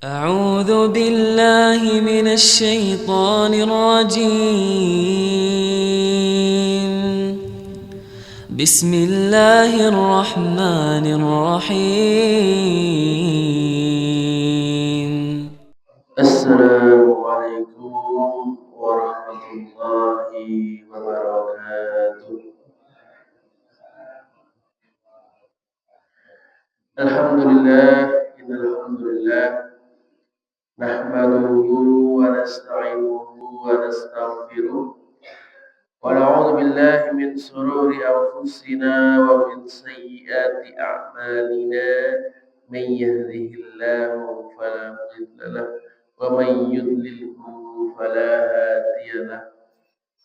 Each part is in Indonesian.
أعوذ بالله من الشيطان الرجيم بسم الله الرحمن الرحيم السلام عليكم ورحمة الله وبركاته. الحمد لله إن الحمد لله نحمده ونستعينه ونستغفره ونعوذ بالله من شرور أنفسنا ومن سيئات أعمالنا. من يهده الله فلا مضل له ومن يضلله فلا هادي له.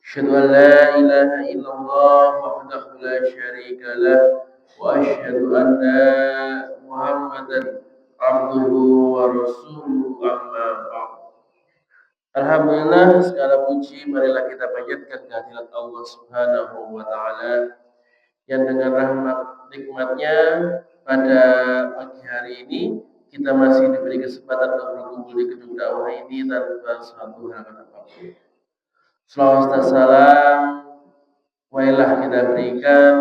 أشهد أن لا إله إلا الله وحده لا شريك له وأشهد أن محمدا عبده ورسوله أما بعد. Alhamdulillah, segala puji marilah kita panjatkan kehadirat Allah Subhanahu wa taala yang dengan rahmat nikmatnya pada pagi hari ini kita masih diberi kesempatan untuk berkumpul di gedung dakwah ini tanpa suatu halangan apapun. Selawat dan salam marilah kita berikan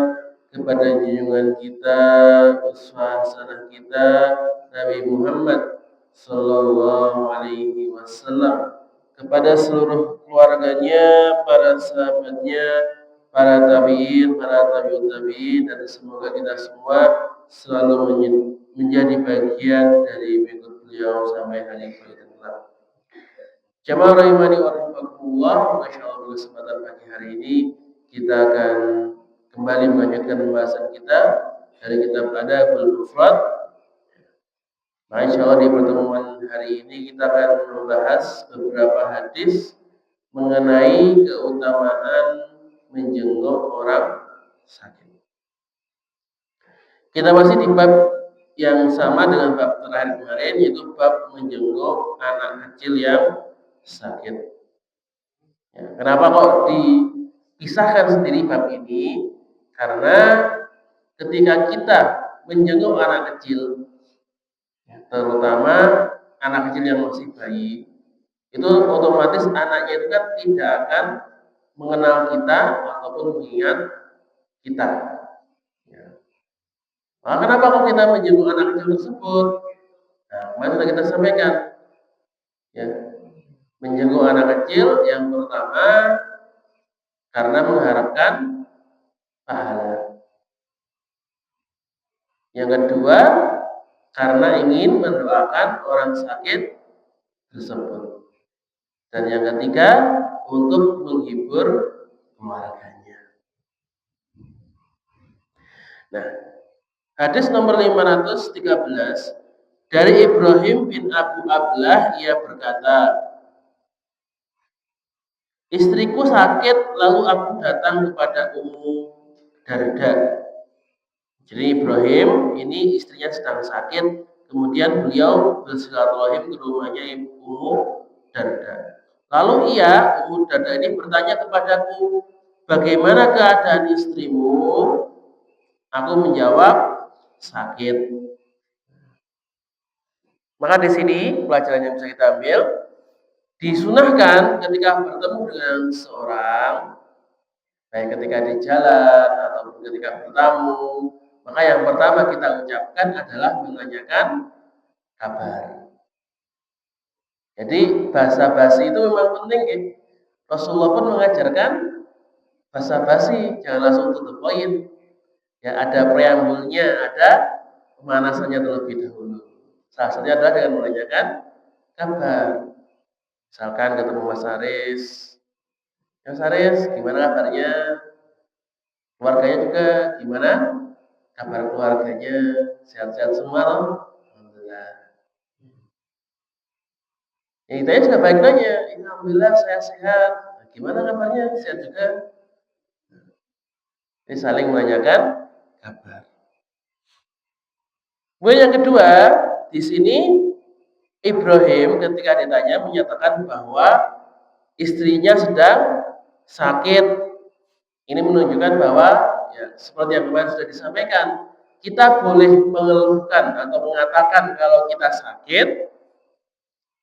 kepada junjungan kita, uswah hasanah kita, Nabi Muhammad sallallahu alaihi wasallam, kepada seluruh keluarganya, para sahabatnya, para tabi'in, para tabi'ut tabi'in, dan semoga kita semua selalu menjadi bagian dari pengikut beliau sampai hari kiamat kelak. Jamaah rahimani wa rahimakumullah, masyaallah pada kesempatan pagi hari ini kita akan kembali melanjutkan pembahasan kita dari kitab Adabul Mufrad. Nah, insyaallah di pertemuan hari ini kita akan membahas beberapa hadis mengenai keutamaan menjenguk orang sakit. Kita masih di bab yang sama dengan bab terakhir kemarin, yaitu bab menjenguk anak kecil yang sakit. Ya, kenapa kok dipisahkan sendiri bab ini? Karena ketika kita menjenguk anak kecil, terutama anak kecil yang masih bayi, itu otomatis anaknya itu kan tidak akan mengenal kita ataupun mengingat kita. Ya. Nah, kenapa kok kita menjenguk anak kecil tersebut? Nah, kemarin sudah kita sampaikan, ya, menjenguk anak kecil yang pertama karena mengharapkan pahala. Yang kedua karena ingin mendoakan orang sakit tersebut. Dan yang ketiga untuk menghibur keluarganya. Nah, hadis nomor 513 dari Ibrahim bin Abu Ablah, ia berkata, istriku sakit lalu aku datang kepada Ummu Darda. Jadi Ibrahim ini istrinya sedang sakit, kemudian beliau bersilaturahim ke rumahnya Ummu Darda. Lalu Ummu Darda ini bertanya kepadaku, bagaimana keadaan istrimu? Aku menjawab, sakit. Maka di sini pelajaran yang bisa kita ambil, disunahkan ketika bertemu dengan seorang, baik ketika di jalan ataupun ketika bertamu, maka yang pertama kita ucapkan adalah menanyakan kabar. Jadi basa-basi itu memang penting ya. Rasulullah pun mengajarkan basa-basi, jangan langsung to the point. Ya, ada preambulnya, ada pemanasannya terlebih dahulu. Salah satunya adalah dengan menanyakan kabar. Misalkan ketemu Mas Haris, Mas Haris, gimana kabarnya? Keluarganya juga gimana? Kabar keluarganya sehat-sehat semua loh? Alhamdulillah. Yang ditanya juga baik nanya, alhamdulillah saya sehat. Nah, gimana kabarnya? Sehat juga. Ini saling menanyakan kabar. Kemudian yang kedua, di sini Ibrahim ketika ditanya menyatakan bahwa istrinya sedang sakit. Ini menunjukkan bahwa ya, seperti yang kemarin sudah disampaikan, kita boleh mengeluhkan atau mengatakan kalau kita sakit,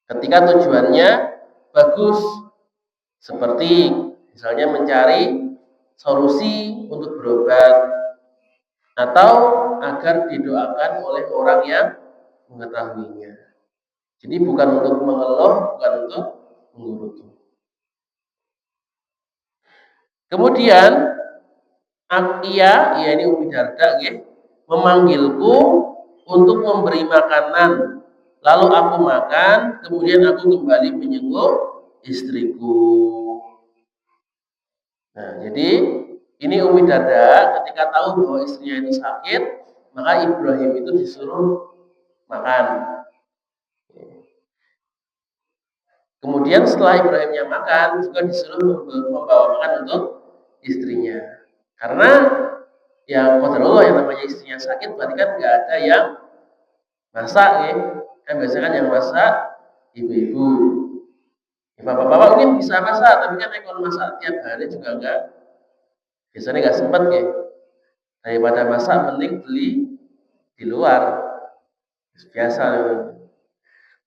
ketika tujuannya bagus, seperti misalnya mencari solusi untuk berobat atau agar didoakan oleh orang yang mengetahuinya. Jadi bukan untuk mengeluh, bukan untuk menggerutu. Kemudian ia ini Umi Darda memanggilku untuk memberi makanan. Lalu aku makan, kemudian aku kembali menyenguh istriku. Nah, jadi ini Umi Darda ketika tahu bahwa istrinya itu sakit, maka Ibrahim itu disuruh makan. Kemudian setelah Ibrahimnya makan, juga disuruh membawa makan untuk istrinya. Karena ya qadarullah yang namanya istrinya sakit, berarti kan nggak ada yang masak ya. Kan biasanya kan yang masak ibu-ibu. Ya, bapak-bapak mungkin bisa masak, tapi kan kalau masak tiap hari juga enggak. Biasanya nggak sempat ya. Daripada masak mending beli di luar. Biasa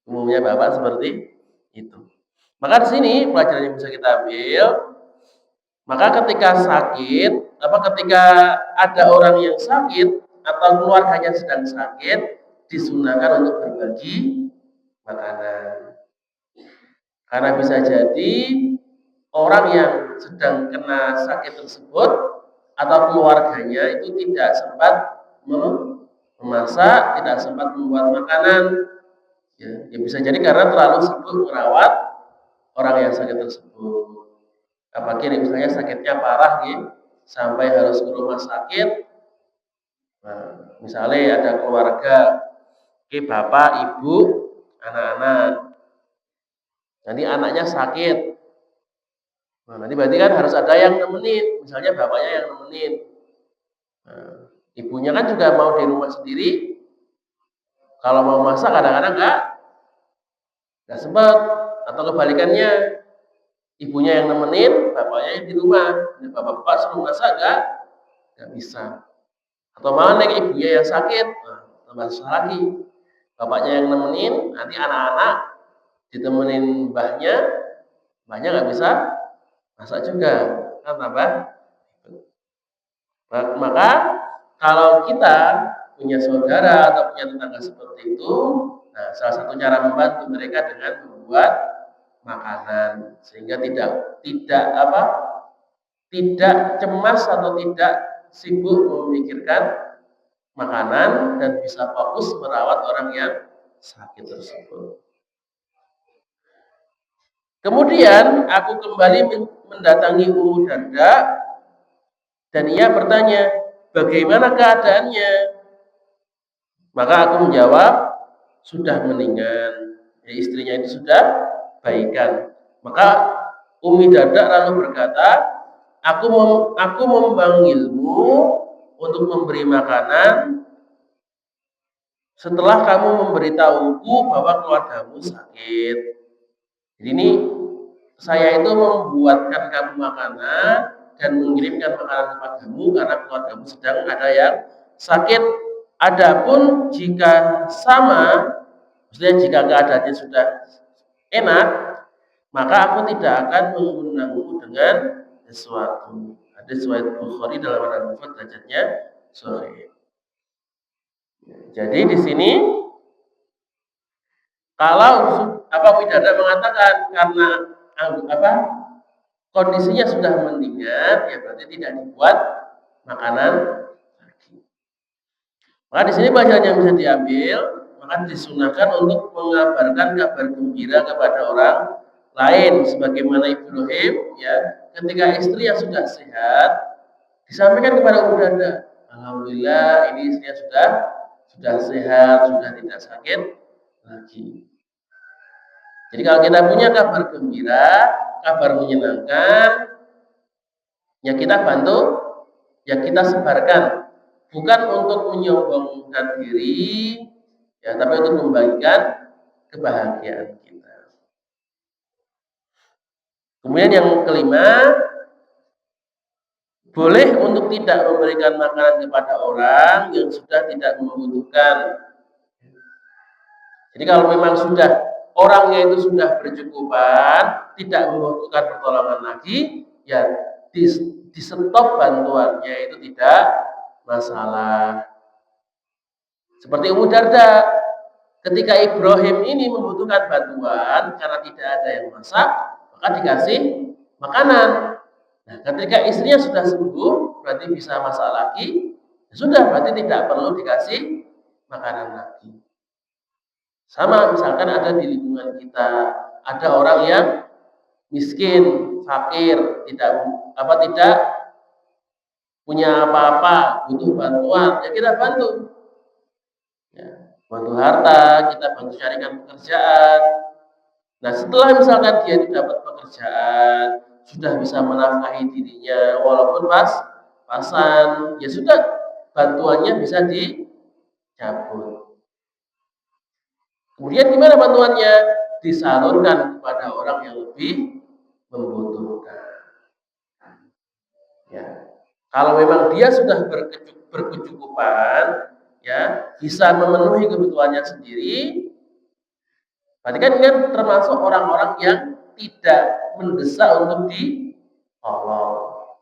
umumnya bapak seperti itu. Maka di sini pelajaran yang bisa kita ambil, maka ketika sakit, ketika ada orang yang sakit atau keluarganya sedang sakit, disunahkan untuk berbagi makanan. Karena bisa jadi orang yang sedang kena sakit tersebut atau keluarganya itu tidak sempat memasak, tidak sempat membuat makanan. Ya bisa jadi karena terlalu sibuk merawat orang yang sakit tersebut. Apalagi misalnya sakitnya parah sampai harus ke rumah sakit. Nah, misalnya ada keluarga, bapak, ibu, anak-anak. Nanti anaknya sakit. Nah, nanti berarti kan harus ada yang nemenin, misalnya bapaknya yang nemenin. Nah, ibunya kan juga mau di rumah sendiri. Kalau mau masak kadang-kadang nggak sempat, atau kebalikannya, ibunya yang nemenin, bapaknya yang di rumah. Nah, bapak-bapak suruh masak nggak bisa. Atau malah ibunya yang sakit, nah, tambah susah lagi. Bapaknya yang nemenin, nanti anak-anak ditemenin mbahnya nggak bisa masak juga, kan tambah. Maka kalau kita punya saudara atau punya tetangga seperti itu, nah salah satu cara membantu mereka dengan membuat makanan sehingga tidak cemas atau tidak sibuk memikirkan makanan dan bisa fokus merawat orang yang sakit tersebut. Kemudian aku kembali mendatangi Ummu Darda dan ia bertanya, bagaimana keadaannya? Maka aku menjawab, sudah meninggal. Ya, istrinya itu sudah baikan. Maka Ummi Darda lalu berkata, aku memanggilmu untuk memberi makanan setelah kamu memberitahuku bahwa keluargamu sakit. Jadi ini saya itu membuatkan kamu makanan dan mengirimkan makanan kepadamu karena keluargamu sedang ada yang sakit. Adapun jika sama, maksudnya jika keadaannya sudah enak, maka aku tidak akan mengundangmu dengan sesuatu. Ada riwayat Bukhari dalam Al-Mufrad derajatnya sahih. Jadi di sini kalau Widada mengatakan karena kondisinya sudah meninggal, ya berarti tidak dibuat makanan lagi. Maka di sini pelajaran yang bisa diambil, maka disunahkan untuk mengabarkan kabar gembira kepada orang lain, sebagaimana Ibrahim, ya, ketika istri yang sudah sehat disampaikan kepada Ummu Darda, alhamdulillah ini istrinya sudah sehat, sudah tidak sakit lagi. Jadi kalau kita punya kabar gembira, kabar menyenangkan, ya kita bantu, ya kita sebarkan, bukan untuk menyombongkan diri, ya, tapi untuk membagikan kebahagiaan kita. Kemudian yang kelima, boleh untuk tidak memberikan makanan kepada orang yang sudah tidak membutuhkan. Jadi kalau memang sudah orangnya itu sudah bercukupan, tidak membutuhkan pertolongan lagi, ya di stop bantuannya, itu tidak masalah. Seperti Ummu Darda, ketika Ibrahim ini membutuhkan bantuan karena tidak ada yang masak, maka dikasih makanan. Nah, ketika istrinya sudah sembuh, berarti bisa masak lagi, ya sudah, berarti tidak perlu dikasih makanan lagi. Sama misalkan ada di lingkungan kita, ada orang yang miskin, fakir, tidak punya apa-apa, butuh bantuan, ya kita bantu. Ya, bantu harta, kita bantu carikan pekerjaan. Nah, setelah misalkan dia itu dapat pekerjaan, sudah bisa menafkahi dirinya walaupun pasan, ya sudah, bantuannya bisa dicabut. Kemudian gimana bantuannya? Disalurkan kepada orang yang lebih membutuhkan. Ya. Kalau memang dia sudah berkecukupan, ya, bisa memenuhi kebutuhannya sendiri, berarti kan termasuk orang-orang yang tidak mendesak untuk ditolong.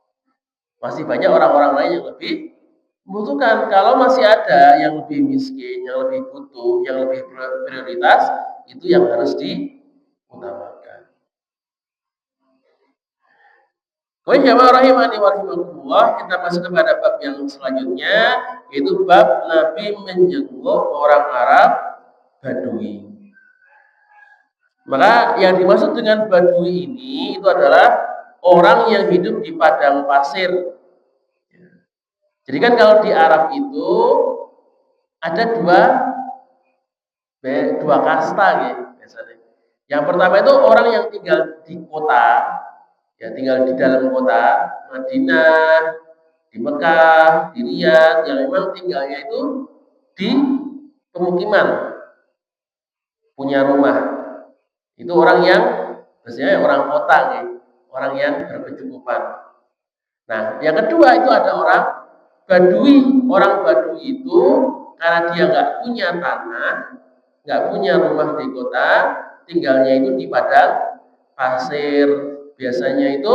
Masih banyak orang-orang lain yang lebih membutuhkan. Kalau masih ada yang lebih miskin, yang lebih butuh, yang lebih prioritas, itu yang harus diutamakan. Jamaah rahimani wa rahimakumullah, kita masuk kepada bab yang selanjutnya, yaitu bab Nabi menjenguk orang Arab Badui. Maka yang dimaksud dengan Badui ini itu adalah orang yang hidup di padang pasir. Jadi kan kalau di Arab itu ada dua kasta gitu biasanya. Yang pertama itu orang yang tinggal di kota, ya tinggal di dalam kota, Madinah, di Mekah, di Riyadh, yang memang tinggalnya itu di pemukiman, punya rumah. Itu orang yang biasanya orang kota, gitu, orang yang berkecukupan. Nah, yang kedua itu ada orang Badui. Orang Badui itu karena dia nggak punya tanah, nggak punya rumah di kota, tinggalnya itu di padang pasir. Biasanya itu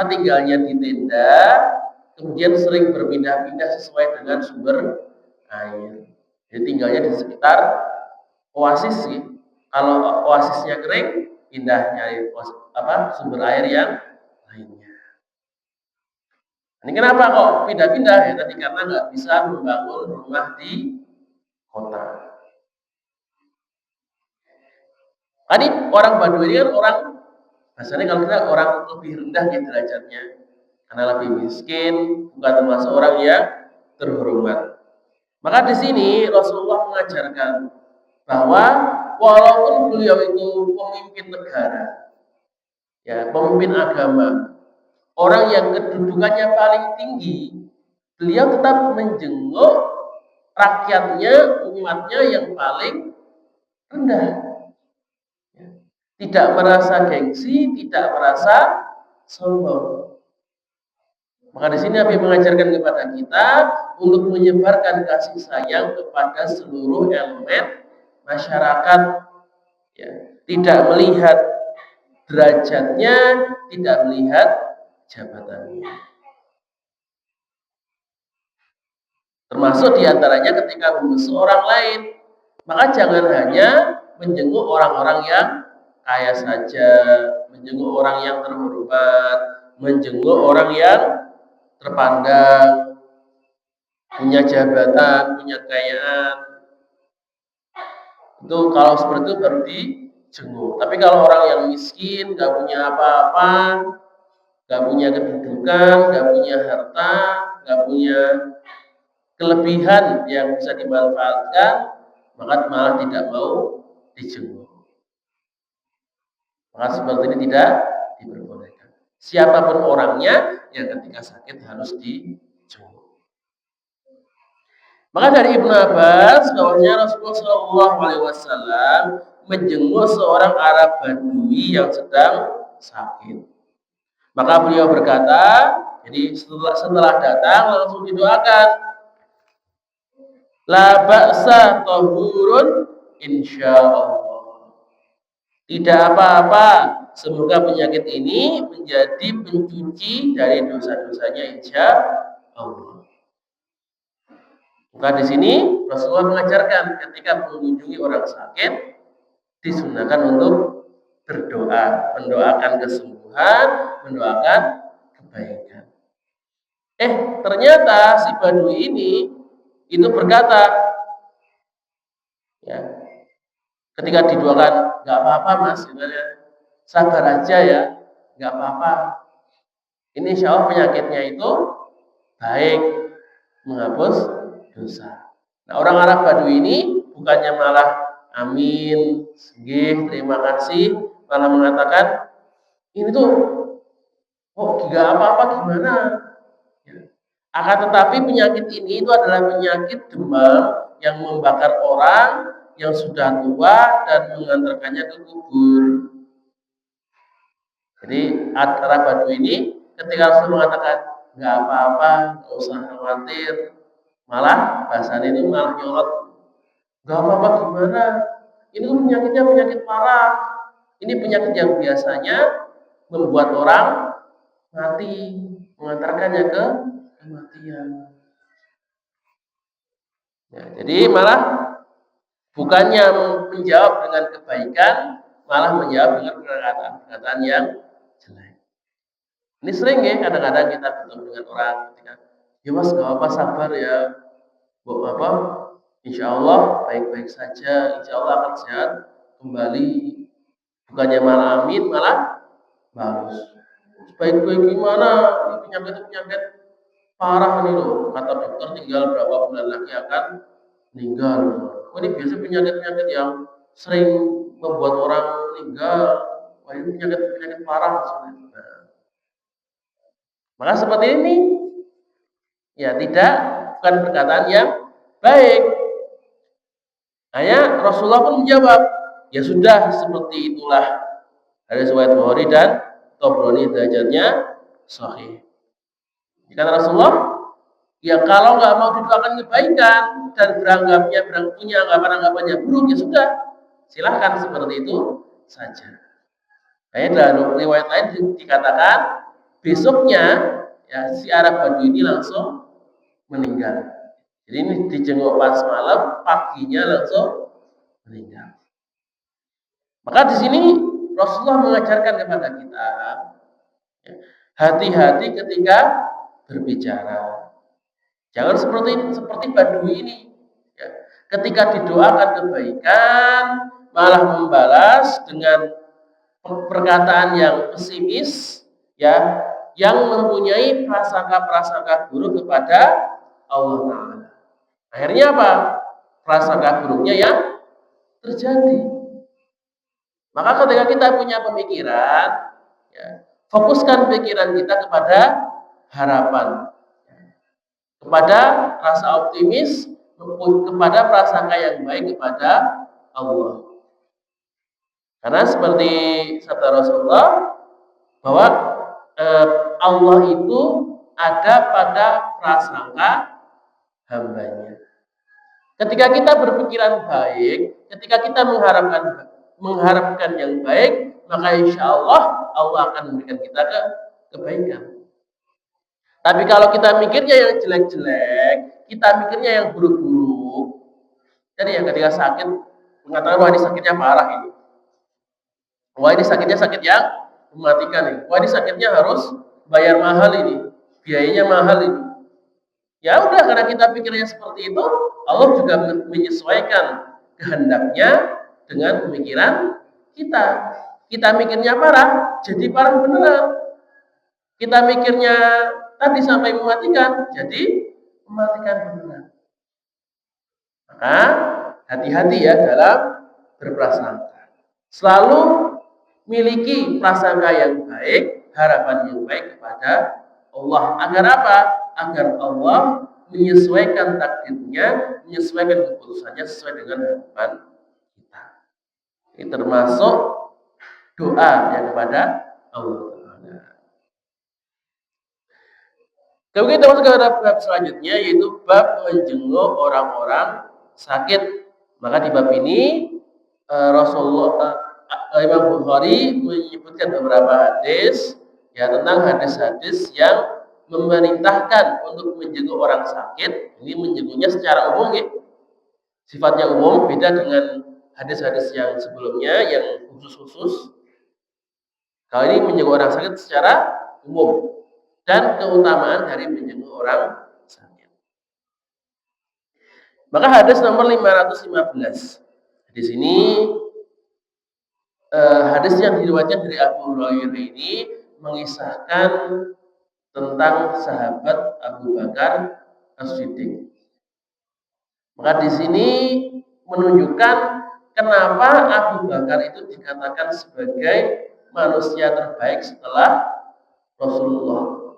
tinggalnya di tenda, kemudian sering berpindah-pindah sesuai dengan sumber air. Jadi tinggalnya di sekitar oasis sih. Kalau oasisnya kering, pindah nyari sumber air yang lainnya. Ini kenapa kok pindah-pindah ya? Tadi karena nggak bisa membangun rumah di kota. Tadi orang Badui ini kan orang, biasanya kalau kita orang lebih rendah ya derajatnya, karena lebih miskin, bukan termasuk orang yang terhormat. Maka di sini Rasulullah mengajarkan bahwa walaupun beliau itu pemimpin negara, ya pemimpin agama, orang yang kedudukannya paling tinggi, beliau tetap menjenguk rakyatnya, umatnya yang paling rendah. Tidak merasa gengsi, tidak merasa sombong. Maka di sini Nabi mengajarkan kepada kita untuk menyebarkan kasih sayang kepada seluruh elemen masyarakat. Ya, tidak melihat derajatnya, tidak melihat jabatannya. Termasuk diantaranya ketika membesuk orang lain, maka jangan hanya menjenguk orang-orang yang kaya saja, menjenguk orang yang terhormat, menjenguk orang yang terpandang, punya jabatan, punya kekayaan. Itu kalau seperti itu baru dijenguk. Tapi kalau orang yang miskin, nggak punya apa-apa, nggak punya kedudukan, nggak punya harta, nggak punya kelebihan yang bisa dimanfaatkan, maka malah tidak mau dijenguk. Maka seperti ini tidak diperbolehkan. Siapapun orangnya, yang ketika sakit harus dijenguk. Maka dari Ibnu Abbas bahwasanya Rasulullah SAW menjenguk seorang Arab Badui yang sedang sakit. Maka beliau berkata, jadi setelah datang langsung didoakan, la ba'sa tahurun insyaallah. Tidak apa-apa, semoga penyakit ini menjadi pencuci dari dosa-dosanya insya Allah. Maka di sini Rasulullah mengajarkan ketika mengunjungi orang sakit disunahkan untuk berdoa, mendoakan kesembuhan, mendoakan kebaikan. Ternyata si Badui ini itu berkata, ya, ketika didoakan, nggak apa-apa mas, sabar aja ya, nggak apa-apa. Ini insya Allah penyakitnya itu baik, menghapus dosa. Nah, orang Arab Badui ini bukannya malah amin, nggih, terima kasih, malah mengatakan ini tuh nggak apa-apa gimana? Akan tetapi penyakit ini itu adalah penyakit demam yang membakar orang yang sudah tua dan mengantarkannya ke kubur. Jadi Arab Badui ini ketika Rasul mengatakan nggak apa-apa, nggak usah khawatir, malah bahasanya itu malah nyolot, nggak apa-apa gimana? Ini penyakitnya penyakit parah. Ini penyakit yang biasanya membuat orang mati, mengantarkannya ke kematian. Ya, jadi malah bukannya menjawab dengan kebaikan, malah menjawab dengan perkataan yang jelek. Ini sering ya, kadang-kadang kita bertemu dengan orang ketika, ya mas gak apa sabar ya, apa, insya Allah baik-baik saja, insya Allah akan sehat kembali. Bukannya malah amin, malah bagus. Baik-baik gimana? Ini penyakit parah nih loh. Kata dokter tinggal berapa bulan lagi akan meninggal. Ini biasa penyakit-penyakit yang sering membuat orang meninggal. Wah ini penyakit parah. Maka seperti ini, ya bukan perkataan yang baik. Hanya Rasulullah pun menjawab, ya sudah seperti itulah. Hadis riwayat Bukhari dan Tabrani derajatnya sahih. Kata Rasulullah, ya kalau nggak mau didoakan kebaikan dan punya anggapan-anggapannya buruk, ya sudah, silahkan seperti itu saja. Dalam riwayat lain dikatakan besoknya ya si Arab Badui ini langsung meninggal. Jadi ini dijenguk pas malam, paginya langsung meninggal. Maka di sini Rasulullah mengajarkan kepada kita hati-hati ketika berbicara. Jangan seperti Badui ini. Ya. Ketika didoakan kebaikan, malah membalas dengan perkataan yang pesimis, ya, yang mempunyai prasangka-prasangka buruk kepada Allah Ta'ala. Akhirnya apa? Prasangka buruknya yang terjadi. Maka ketika kita punya pemikiran, ya, fokuskan pikiran kita kepada harapan, kepada rasa optimis, kepada prasangka yang baik kepada Allah. Karena seperti sabda Rasulullah bahwa Allah itu ada pada prasangka hambanya. Ketika kita berpikiran baik, ketika kita mengharapkan yang baik, maka insya Allah akan memberikan kita kebaikan. Tapi kalau kita mikirnya yang jelek-jelek, kita mikirnya yang buruk-buruk, jadi yang ketika sakit mengatakan wah ini sakitnya parah ini, wah ini sakitnya sakit yang mematikan ini, wah ini sakitnya harus bayar mahal ini, biayanya mahal ini. Ya udah, karena kita pikirnya seperti itu, Allah juga menyesuaikan kehendaknya dengan pemikiran kita. Kita mikirnya parah, jadi parah beneran. Kita mikirnya tadi sampai mematikan, jadi mematikan beneran. Maka hati-hati ya dalam berprasangka. Selalu miliki prasangka yang baik, harapan yang baik kepada Allah. Agar apa? Agar Allah menyesuaikan takdirnya, menyesuaikan keputusannya sesuai dengan harapan kita. Ini termasuk doa yang kepada Allah. Kemudian kita masuk ke bab selanjutnya, yaitu bab menjenguk orang-orang sakit. Maka di bab ini Imam Bukhari menyebutkan beberapa hadis ya tentang hadis-hadis yang memerintahkan untuk menjenguk orang sakit. Ini menjenguknya secara umum ya. Sifatnya umum, beda dengan hadis-hadis yang sebelumnya yang khusus-khusus. Kalau ini menjenguk orang sakit secara umum dan keutamaan dari menjenguk orang sakit. Maka hadis nomor 515. Di sini hadis yang diriwayatkan dari Abu Hurairah ini mengisahkan tentang sahabat Abu Bakar As-Siddiq. Maka di sini menunjukkan kenapa Abu Bakar itu dikatakan sebagai manusia terbaik setelah Rasulullah.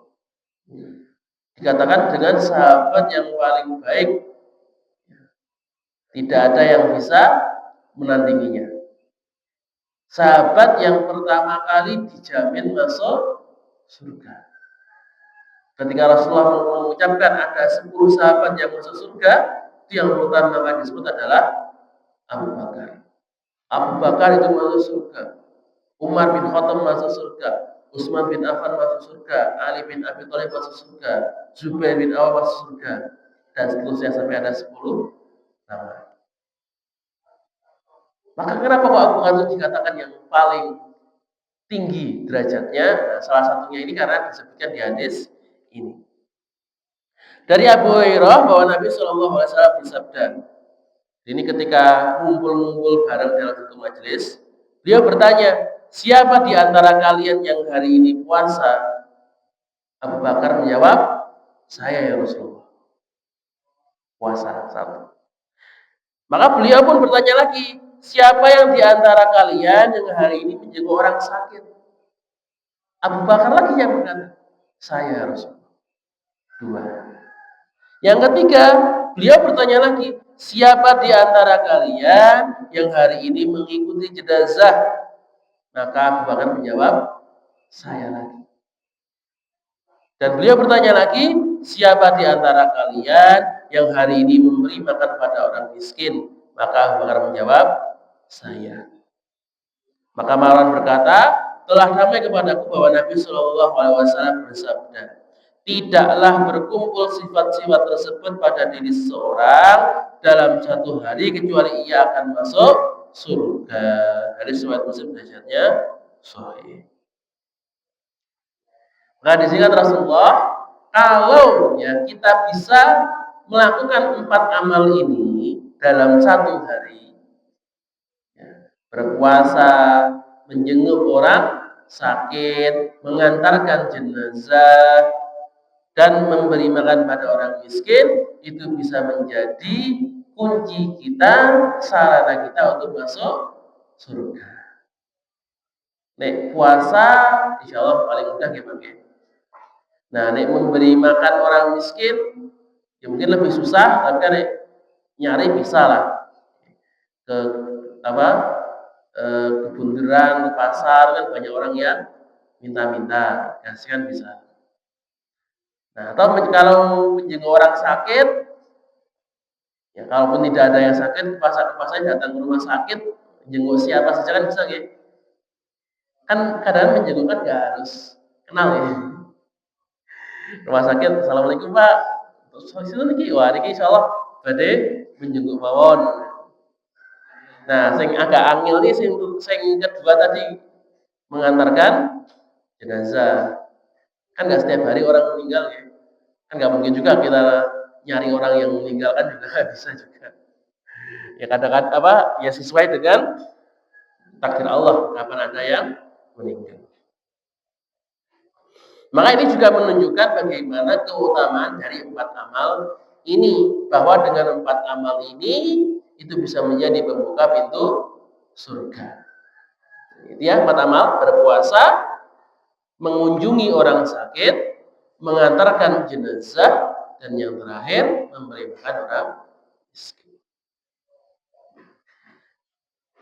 Dikatakan dengan sahabat yang paling baik, tidak ada yang bisa menandinginya. Sahabat yang pertama kali dijamin masuk surga. Ketika Rasulullah mengucapkan ada 10 sahabat yang masuk surga, itu yang pertama kali disebut adalah Abu Bakar. Abu Bakar itu masuk surga. Umar bin Khattab masuk surga. Utsman bin Affan masuk surga. Ali bin Abi Thalib masuk surga. Zubair bin Awam masuk surga. Dan seterusnya sampai ada 10 nama. Maka kenapa kok Abu Bakar itu dikatakan yang paling tinggi derajatnya? Nah, salah satunya ini karena disebutkan di hadis ini. Dari Abu Hurairah bahwa Nabi Shallallahu Alaihi Wasallam bersabda, ini ketika ngumpul-ngumpul bareng dalam satu majelis, beliau bertanya, siapa di antara kalian yang hari ini puasa? Abu Bakar menjawab, saya ya Rasulullah. Puasa satu. Maka beliau pun bertanya lagi, siapa yang di antara kalian yang hari ini menjenguk orang sakit? Abu Bakar lagi yang berkata, saya Rasulullah. 2. Yang ketiga, beliau bertanya lagi, siapa di antara kalian yang hari ini mengikuti jenazah? Maka Abu Bakar menjawab, saya lagi. Dan beliau bertanya lagi, siapa di antara kalian yang hari ini memberi makan pada orang miskin? Maka Abu Bakar menjawab, saya. Maka Marwan berkata, telah ramai kepadaku bahwa Nabi Shallallahu Alaihi Wasallam bersabda, tidaklah berkumpul sifat-sifat tersebut pada diri seseorang dalam satu hari kecuali ia akan masuk surga. Hadis riwayat Muslim derajatnya sahih. Nah, di sini Rasulullah, kalau ya kita bisa melakukan 4 amal ini dalam satu hari, ya, berpuasa, menjenguk orang sakit, mengantarkan jenazah, dan memberi makan pada orang miskin, itu bisa menjadi kunci kita, sarana kita untuk masuk surga. Nek puasa, insya Allah paling mudah gimana? Nah, nek memberi makan orang miskin, ya mungkin lebih susah, tapi kan nyari bisa lah. Ke kebunderan, ke pasar kan banyak orang yang minta-minta, kasih kan bisa. Nah, atau kalau menjenguk orang sakit, ya kalaupun tidak ada yang sakit, pasar datang ke rumah sakit, jenguk siapa saja kan bisa gitu. Kan kadang menjenguk kan nggak harus kenal ya. Rumah sakit, assalamualaikum Pak. Terus situ niki, wah niki insyaallah badhe menjenguk mawon. Nah, sing agak angel nih sing kedua tadi mengantarkan jenazah. Kan nggak setiap hari orang meninggal ya. Kan nggak mungkin juga kita nyari orang yang meninggal kan juga nggak bisa juga. Ya kadang-kadang ya sesuai dengan takdir Allah kapan ada yang meninggal. Maka ini juga menunjukkan bagaimana keutamaan dari 4 amal ini, bahwa dengan 4 amal ini itu bisa menjadi pembuka pintu surga. Itu ya, 4 amal: berpuasa, mengunjungi orang sakit, mengantarkan jenazah, dan yang terakhir memberi makan orang miskin.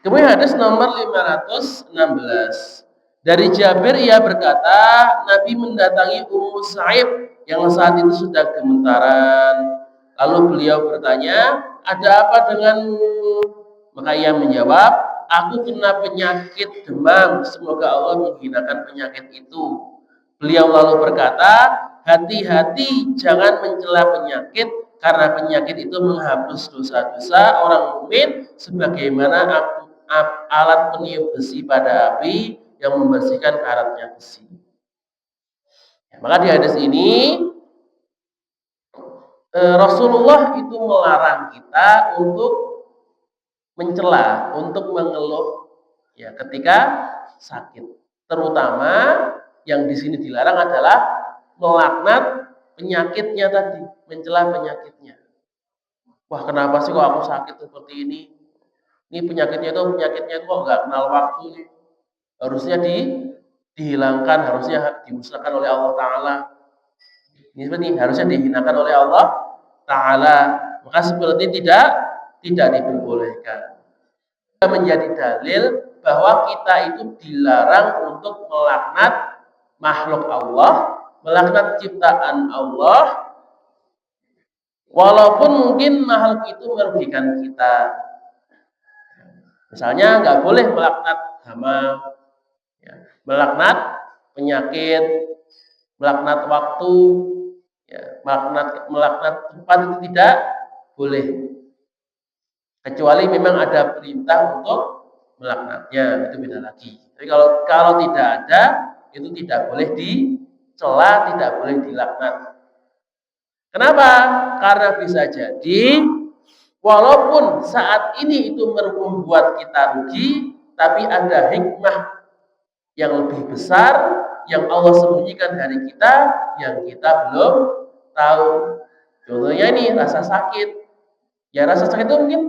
Kemudian hadis nomor 516. Dari Jabir ia berkata, Nabi mendatangi Ummu Sa'ib yang saat itu sudah gemetaran. Lalu beliau bertanya, ada apa denganmu? Maka ia menjawab, aku kena penyakit demam, semoga Allah menghinakan penyakit itu. Beliau lalu berkata, hati-hati jangan mencela penyakit, karena penyakit itu menghapus dosa-dosa orang mukmin sebagaimana alat peniup besi pada api yang membersihkan karatnya besi. Maka di hadis ini Rasulullah itu melarang kita untuk mencela, untuk mengeluh ya ketika sakit. Terutama yang di sini dilarang adalah melaknat penyakitnya tadi, mencela penyakitnya. Wah, kenapa sih kok aku sakit seperti ini? Ini penyakitnya itu kok nggak kenal waktu nih. Harusnya dihilangkan, harusnya dimusnahkan oleh Allah Ta'ala. Ini seperti harusnya dihinakan oleh Allah Ta'ala. Maka seperti tidak diperbolehkan. Menjadi dalil bahwa kita itu dilarang untuk melaknat makhluk Allah, melaknat ciptaan Allah, walaupun mungkin makhluk itu merugikan kita. Misalnya nggak boleh melaknat hama, ya, melaknat penyakit, melaknat waktu, ya, melaknat tempat itu tidak boleh. Kecuali memang ada perintah untuk melaknatnya, itu beda lagi. Tapi kalau tidak ada, itu tidak boleh dicela, tidak boleh dilaknat. Kenapa? Karena bisa jadi walaupun saat ini itu membuat kita rugi, tapi ada hikmah yang lebih besar yang Allah sembunyikan dari kita yang kita belum tahu. Contohnya ini rasa sakit. Ya rasa sakit itu mungkin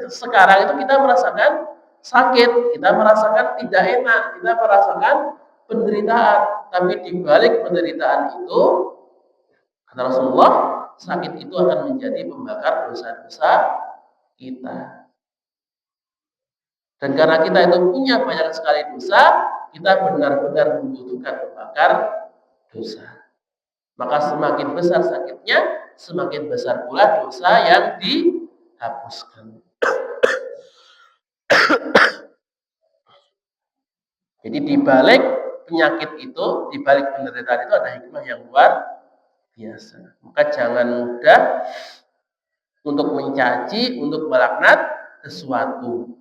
sekarang itu kita merasakan sakit, kita merasakan tidak enak, kita merasakan penderitaan. Tapi di balik penderitaan itu, kata Rasulullah, sakit itu akan menjadi pembakar dosa-dosa kita. Dan karena kita itu punya banyak sekali dosa, kita benar-benar membutuhkan pembakar dosa. Maka semakin besar sakitnya, semakin besar pula dosa yang dihapuskan. Jadi di balik penyakit itu, di balik penderitaan itu ada hikmah yang luar biasa. Maka jangan mudah untuk mencaci, untuk melaknat sesuatu.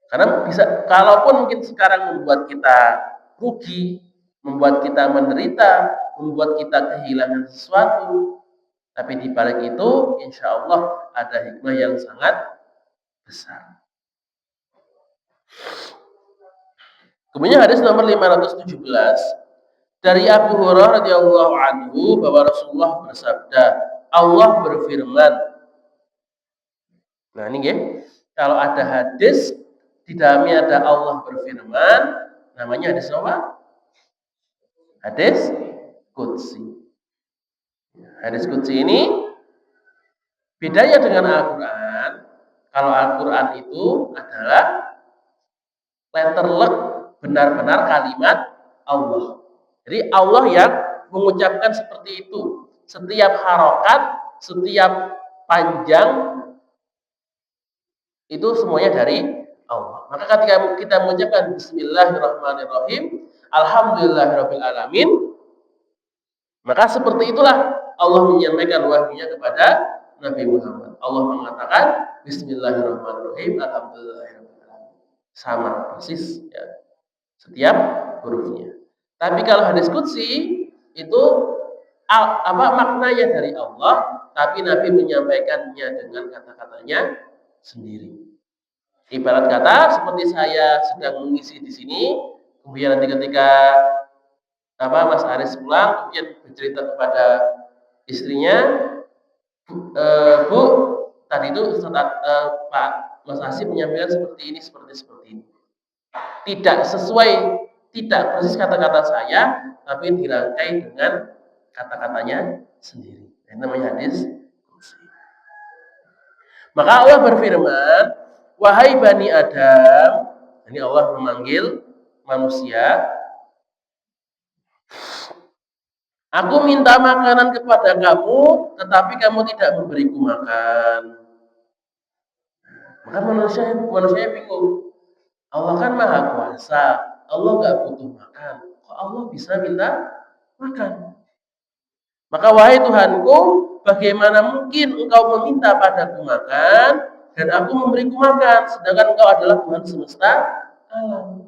Karena bisa, kalaupun mungkin sekarang membuat kita rugi, membuat kita menderita, membuat kita kehilangan sesuatu, tapi di balik itu, insya Allah ada hikmah yang sangat besar. Kemudian hadis nomor 517 dari Abu Hurairah radhiyallahu anhu bahwa Rasulullah bersabda, Allah berfirman. Nah ini ya, kalau ada hadis di dalamnya ada Allah berfirman, namanya hadis apa? Hadis Qudsi. Hadis Qudsi ini bedanya dengan Al-Quran. Kalau Al-Quran itu adalah letterlek benar-benar kalimat Allah. Jadi Allah yang mengucapkan seperti itu. Setiap harokat, setiap panjang itu semuanya dari Allah. Maka ketika kita mengucapkan Bismillahirrahmanirrahim, Alhamdulillahirabbil alamin, maka seperti itulah Allah menyampaikan wahyunya kepada Nabi Muhammad. Allah mengatakan Bismillahirrahmanirrahim, Alhamdulillahirabbil alamin. Sama persis ya, setiap hurufnya. Tapi kalau hadis qudsi itu maknanya dari Allah, tapi Nabi menyampaikannya dengan kata-katanya sendiri. Ibarat kata seperti saya sedang mengisi di sini, kemudian nanti ketika Mas Aris pulang, kemudian bercerita kepada istrinya, Bu, tadi itu Pak Mas Asyik menyampaikan seperti ini. Tidak sesuai, tidak persis kata-kata saya, tapi dirangkai dengan kata-katanya sendiri. Ini namanya hadis. Maka Allah berfirman, wahai Bani Adam, ini Allah memanggil manusia, aku minta makanan kepada kamu, tetapi kamu tidak memberiku makan. Maka manusia bingung. Allah kan maha kuasa. Allah nggak butuh makan. Kok Allah bisa minta makan? Maka wahai Tuhanku, bagaimana mungkin engkau meminta padaku makan dan aku memberiku makan, sedangkan engkau adalah Tuhan semesta alam.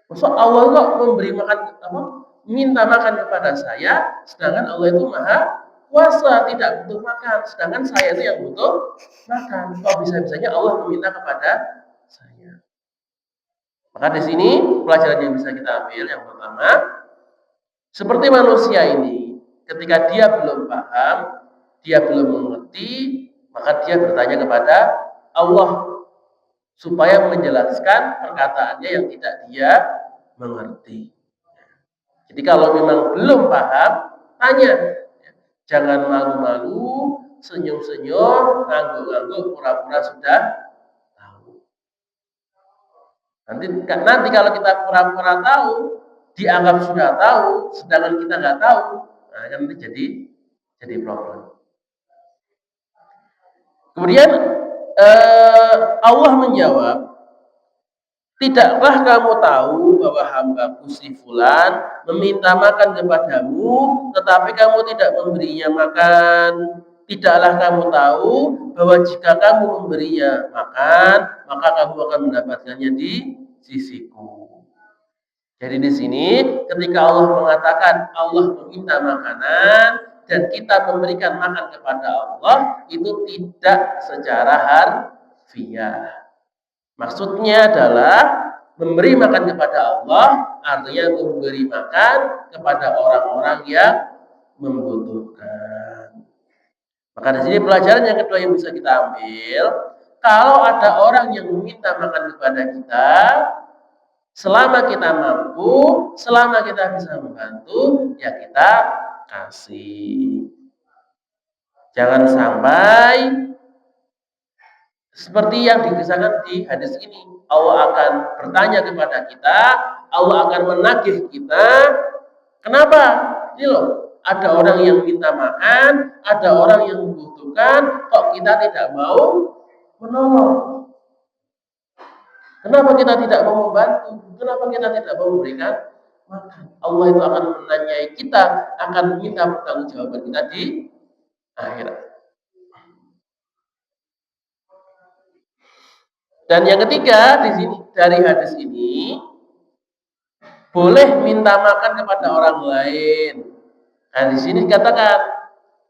Maksud Allah kok memberi makan minta makan kepada saya, sedangkan Allah itu maha kuasa, tidak butuh makan, sedangkan saya itu yang butuh makan. Kok bisa-bisanya Allah meminta kepada saya? Maka di sini pelajaran yang bisa kita ambil yang pertama, seperti manusia ini, ketika dia belum paham, dia belum mengerti, maka dia bertanya kepada Allah supaya menjelaskan perkataannya yang tidak dia mengerti. Jadi kalau memang belum paham, tanya. Jangan malu-malu, senyum-senyum, ngangguk-ngangguk, pura-pura sudah tahu. Nanti kalau kita pura-pura tahu, dianggap sudah tahu, sedangkan kita nggak tahu, nah kan nanti jadi problem. Kemudian Allah menjawab, tidakkah kamu tahu bahwa hambaku si fulan meminta makan kepadamu, tetapi kamu tidak memberinya makan? Tidaklah kamu tahu bahwa jika kamu memberinya makan, maka kamu akan mendapatkannya di sisiku. Jadi di sini ketika Allah mengatakan Allah meminta makanan dan kita memberikan makan kepada Allah, itu tidak secara harfiah. Maksudnya adalah memberi makan kepada Allah artinya memberi makan kepada orang-orang yang membutuhkan. Maka di sini pelajaran yang kedua yang bisa kita ambil, kalau ada orang yang meminta makan kepada kita, selama kita mampu, selama kita bisa membantu, ya kita kasih. Jangan sampai seperti yang dikisahkan di hadis ini, Allah akan bertanya kepada kita, Allah akan menagih kita. Kenapa? Ini loh, ada orang yang minta makan, ada orang yang membutuhkan, kok kita tidak mau menolong? Kenapa kita tidak mau membantu? Kenapa kita tidak mau memberikan makan? Allah itu akan menanyai kita, akan meminta pertanggungjawaban kita di akhirat. Dan yang ketiga di sini dari hadis ini boleh minta makan kepada orang lain. Nah, di sini dikatakan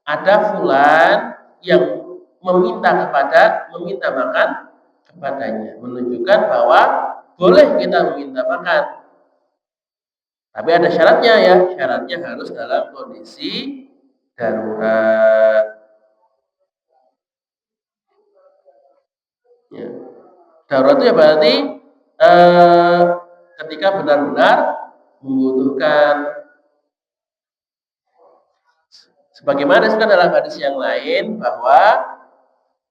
ada fulan yang meminta makan kepadanya, menunjukkan bahwa boleh kita meminta makan. Tapi ada syaratnya ya, syaratnya harus dalam kondisi darurat. Ya. Darurat itu ya berarti ketika benar-benar membutuhkan. Sebagaimana disebutkan dalam hadis yang lain bahwa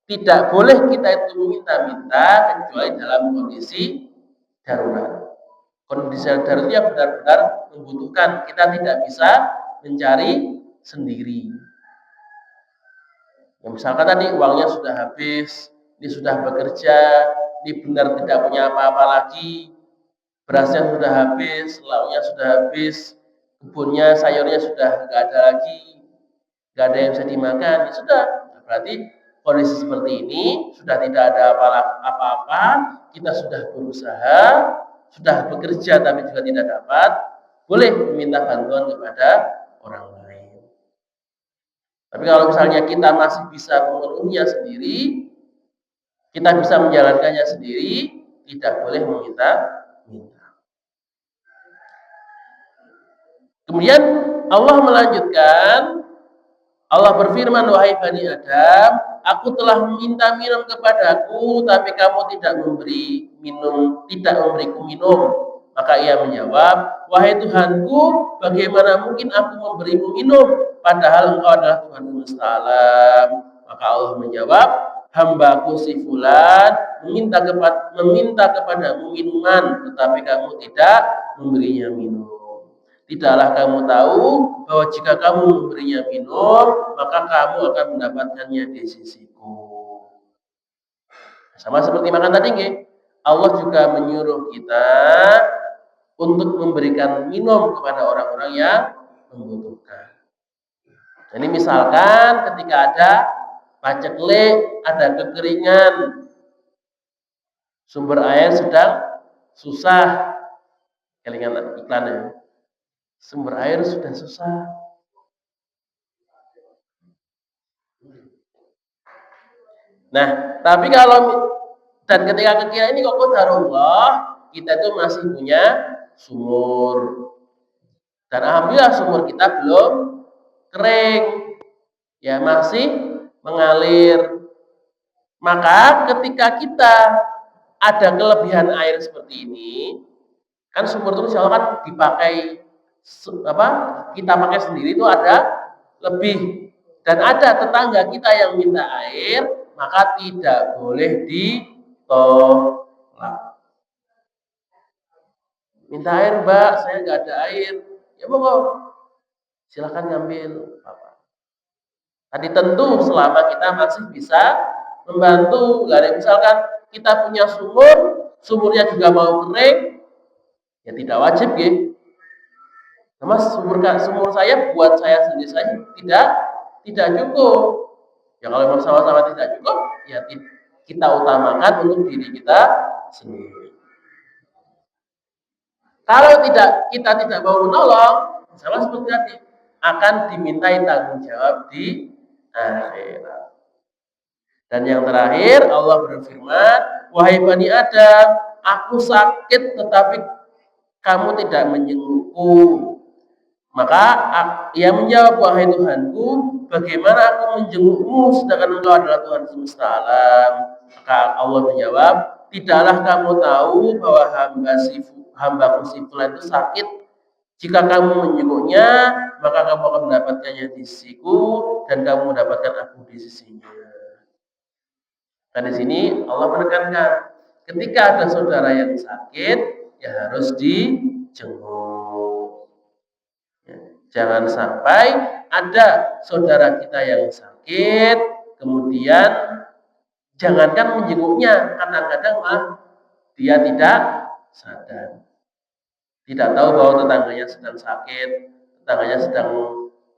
tidak boleh kita itu meminta-minta kecuali dalam kondisi darurat. Kondisi darurat itu yang benar-benar membutuhkan. Kita tidak bisa mencari sendiri. Ya, misalkan tadi uangnya sudah habis, ini sudah bekerja, ini benar tidak punya apa-apa lagi, berasnya sudah habis, lauknya sudah habis, kebunnya, sayurnya sudah nggak ada lagi, nggak ada yang bisa dimakan, ya sudah. Nah, berarti kondisi seperti ini sudah tidak ada apa-apa, kita sudah berusaha, sudah bekerja tapi juga tidak dapat, boleh meminta bantuan kepada orang lain. Tapi kalau misalnya kita masih bisa memenuhinya sendiri, kita bisa menjalankannya sendiri, tidak boleh meminta. Kemudian Allah melanjutkan, Allah berfirman, wahai Bani Adam, aku telah meminta minum kepadaku, tapi kamu tidak memberiku minum. Maka ia menjawab, wahai Tuhanku, bagaimana mungkin aku memberimu minum, padahal engkau adalah Tuhan semesta alam. Maka Allah menjawab, hambaku si fulan meminta kepadamu minuman, tetapi kamu tidak memberinya minum. Tidaklah kamu tahu bahwa jika kamu memberinya minum, maka kamu akan mendapatkannya di sisiku. Sama seperti makan tadi, nggih. Allah juga menyuruh kita untuk memberikan minum kepada orang-orang yang membutuhkan. Jadi misalkan ketika ada paceklik, ada kekeringan, sumber air sedang susah, kelingan iklannya, sumber air sudah susah. Nah, tapi kalau dan ketika kekeringan ini kok qadarullah, kita itu masih punya sumur. Dan alhamdulillah sumur kita belum kering, ya masih mengalir. Maka ketika kita ada kelebihan air seperti ini, kan sumur itu insya Allah kan dipakai kita pakai sendiri itu ada lebih, dan ada tetangga kita yang minta air, maka tidak boleh ditolak. Minta air, Mbak, saya nggak ada air. Ya monggo, silakan ngambil. Tadi tentu selama kita masih bisa membantu. Nggak ada, misalkan kita punya sumur, sumurnya juga mau kering, ya tidak wajib, ya. Mas, sumur saya buat saya sendiri saja tidak cukup. Ya kalau sama-sama tidak cukup, ya kita utamakan untuk diri kita sendiri. Kalau kita tidak mau menolong, sama seperti tadi, akan dimintai tanggung jawab di akhirat. Dan yang terakhir Allah berfirman, wahai Bani Adam, aku sakit tetapi kamu tidak menjengukku. Maka ia menjawab, wahai Tuhanku, bagaimana aku menjengukmu sedangkan engkau adalah Tuhan semesta alam? Maka Allah menjawab, tidaklah kamu tahu bahwa hambaku si fulan itu sakit. Jika kamu menjenguknya, maka kamu akan mendapatkannya di sisiku dan kamu mendapatkan aku di sisinya. Dan di sini Allah menekankan, ketika ada saudara yang sakit, ya harus dijenguk. Jangan sampai ada saudara kita yang sakit, kemudian jangankan menjenguknya, kadang-kadang dia tidak sadar. Tidak tahu bahwa tetangganya sedang sakit, tetangganya sedang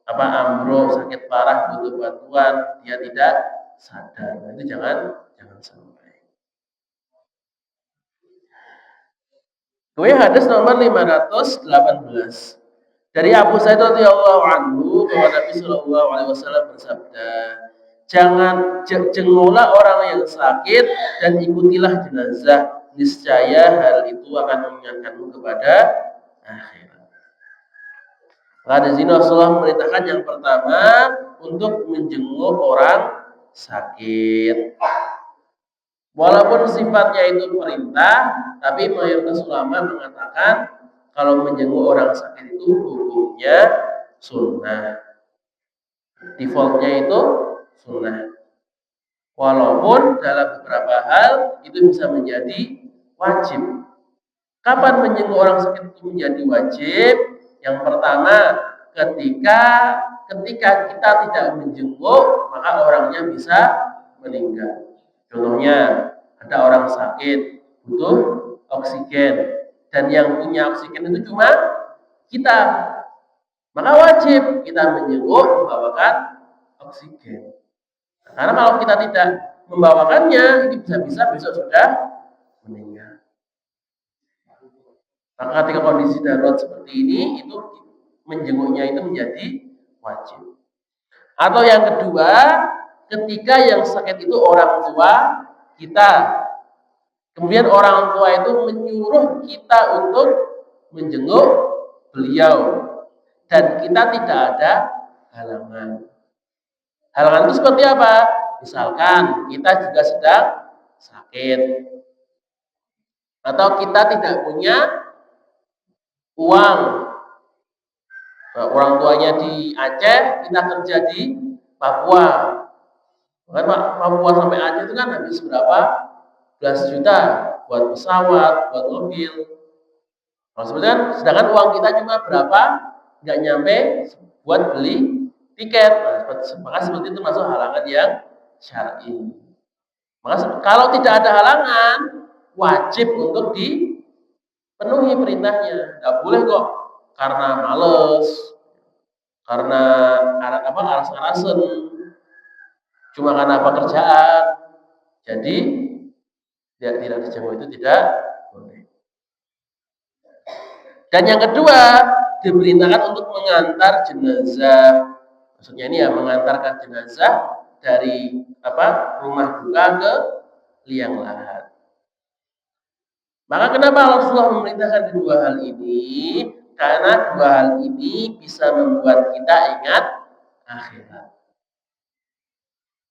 ambruk, sakit parah, butuh bantuan, dia tidak sadar. Itu jangan sampai. Kemudian hadis nomor 518. Dari Abu Sa'id radhiyallahu anhu bahwa Nabi sallallahu alaihi wasallam bersabda, jengulah orang yang sakit dan ikutilah jenazah, niscaya hal itu akan mengingatkanmu kepada akhirat. Maka di sini Rasulullah memerintahkan yang pertama untuk menjenguk orang sakit. Walaupun sifatnya itu perintah, tapi mayoritas ulama mengatakan kalau menjenguk orang sakit itu hukumnya sunnah. Defaultnya itu sunnah. Walaupun dalam beberapa hal itu bisa menjadi wajib. Kapan menjenguk orang sakit itu menjadi wajib? Yang pertama, ketika kita tidak menjenguk, maka orangnya bisa meninggal. Contohnya, ada orang sakit, butuh oksigen, dan yang punya oksigen itu cuma kita. Maka wajib kita menjenguk, membawakan oksigen. Karena kalau kita tidak membawakannya, ini bisa-bisa besok sudah meninggal. Maka ketika kondisi darurat seperti ini, itu menjenguknya itu menjadi wajib. Atau yang kedua, ketika yang sakit itu orang tua kita, kemudian orang tua itu menyuruh kita untuk menjenguk beliau, dan kita tidak ada halangan. Halangan itu seperti apa? Misalkan kita juga sedang sakit, atau kita tidak punya uang. Orang tuanya di Aceh, kita kerja di Papua. Kan Papua sampai Aceh itu kan habis berapa belas juta buat pesawat, buat mobil. Kalau sebenarnya sedangkan uang kita cuma berapa? Nggak nyampe buat beli tiket. Maka seperti itu masuk halangan yang syar'i. Maka kalau tidak ada halangan, wajib untuk dipenuhi perintahnya. Nggak boleh kok karena males, karena alasan-alasan, cuma karena pekerjaan, jadi tidak dijenguk, itu tidak boleh. Dan yang kedua, diperintahkan untuk mengantar jenazah. Maksudnya ini ya, mengantarkan jenazah dari rumah duka ke liang lahat. Maka kenapa Rasulullah memerintahkan kedua hal ini? Karena dua hal ini bisa membuat kita ingat akhirat.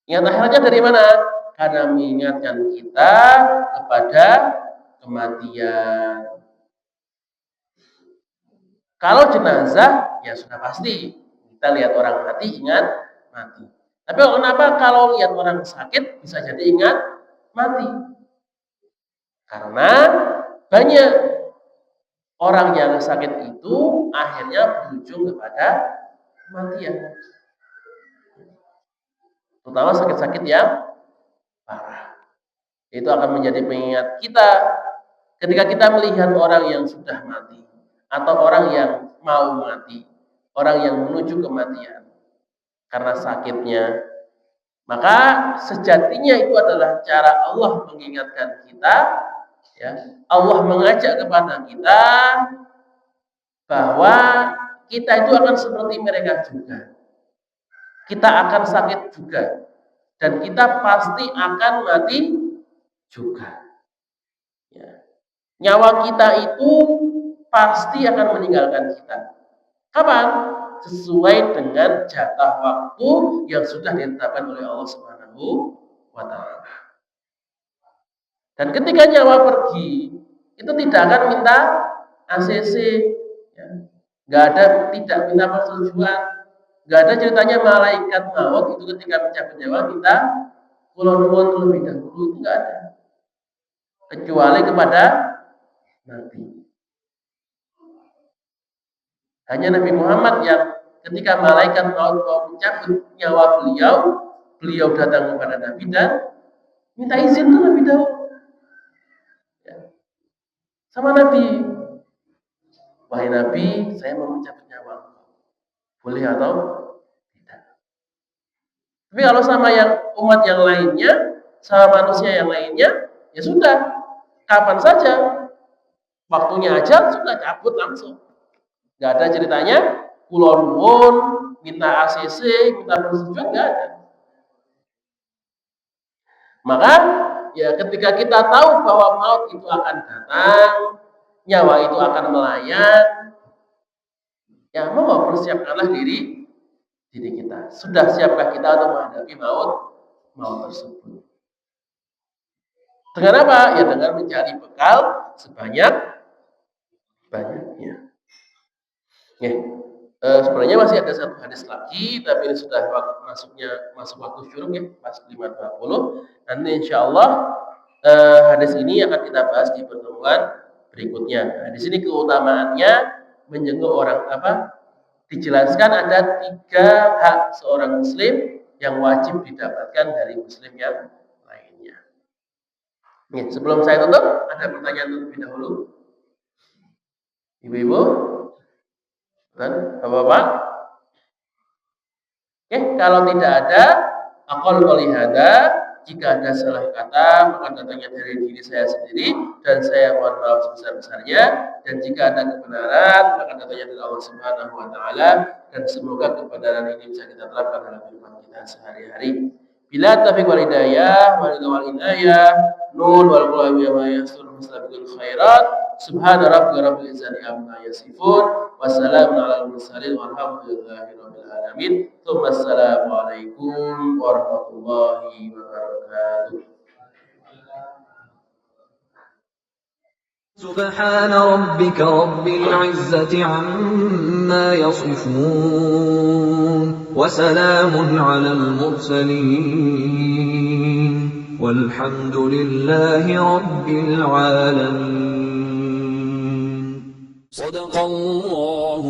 Ingat akhiratnya dari mana? Karena mengingatkan kita kepada kematian. Kalau jenazah, ya sudah pasti. Kita lihat orang mati, ingat mati. Tapi kenapa kalau lihat orang sakit bisa jadi ingat mati? Karena banyak orang yang sakit itu akhirnya berujung kepada kematian. Terutama sakit-sakit yang parah. Itu akan menjadi pengingat kita ketika kita melihat orang yang sudah mati atau orang yang mau mati, orang yang menuju kematian karena sakitnya. Maka sejatinya itu adalah cara Allah mengingatkan kita, ya. Allah mengajak kepada kita bahwa kita itu akan seperti mereka juga. Kita akan sakit juga. Dan kita pasti akan mati juga. Ya. Nyawa kita itu pasti akan meninggalkan kita. Kapan? Sesuai dengan jatah waktu yang sudah ditetapkan oleh Allah Subhanahu wa Ta'ala. Dan ketika nyawa pergi, itu tidak akan minta ACC, ya. Tidak minta persetujuan, nggak ada ceritanya malaikat maut itu ketika mencabut nyawa minta kulon terlebih dahulu, itu nggak ada, kecuali kepada Nabi. Hanya Nabi Muhammad yang ketika malaikat maut mau mencabut nyawa beliau datang kepada Nabi dan minta izin terlebih dahulu. Ya. Sama Nabi, wahai Nabi, saya mau mencabut nyawa, boleh atau tidak? Tapi kalau sama yang umat yang lainnya, sama manusia yang lainnya, ya sudah, kapan saja, waktunya aja sudah cabut langsung. Gak ada ceritanya kulon won, minta ACC, minta persetujuan, gak ada. Maka ya ketika kita tahu bahwa maut itu akan datang, nyawa itu akan melayang, ya mau persiapkanlah diri kita. Sudah siapkah kita untuk menghadapi maut tersebut? Dengan apa? Ya dengan mencari bekal sebanyak-banyaknya. Ya, sebenarnya masih ada satu hadis lagi, tapi ini sudah masuk waktu syuruk ya, pas 5.20. Nanti insya Allah hadis ini akan kita bahas di pertemuan berikutnya. Nah, di sini keutamaannya menjenguk orang dijelaskan ada 3 hak seorang muslim yang wajib didapatkan dari muslim yang lainnya. Ya, sebelum saya tutup, ada pertanyaan terlebih dahulu, ibu-ibu dan bapak-bapak. Kalau tidak ada, aqul qouli hadza, jika ada salah kata maka datangnya dari diri saya sendiri dan saya mohon maaf sebesar-besarnya, dan jika ada kebenaran maka datangnya dari Allah Subhanahu wa Ta'ala, dan semoga kebenaran ini bisa kita terapkan dalam kehidupan kita sehari-hari. Bila taufiq wal hidayah wal inayah, nun wal qalam wa yastur mustabiqul khairat, subhana rabbika rabbil izzati amma yasifun, wassalamun alal mursalin walhamdulillahi rabbil alamin. Assalamu alaikum warahmatullahi wabarakatuh. سبحان ربك رب العزة عما يصفون وسلام على المرسلين والحمد لله رب العالمين. صدق الله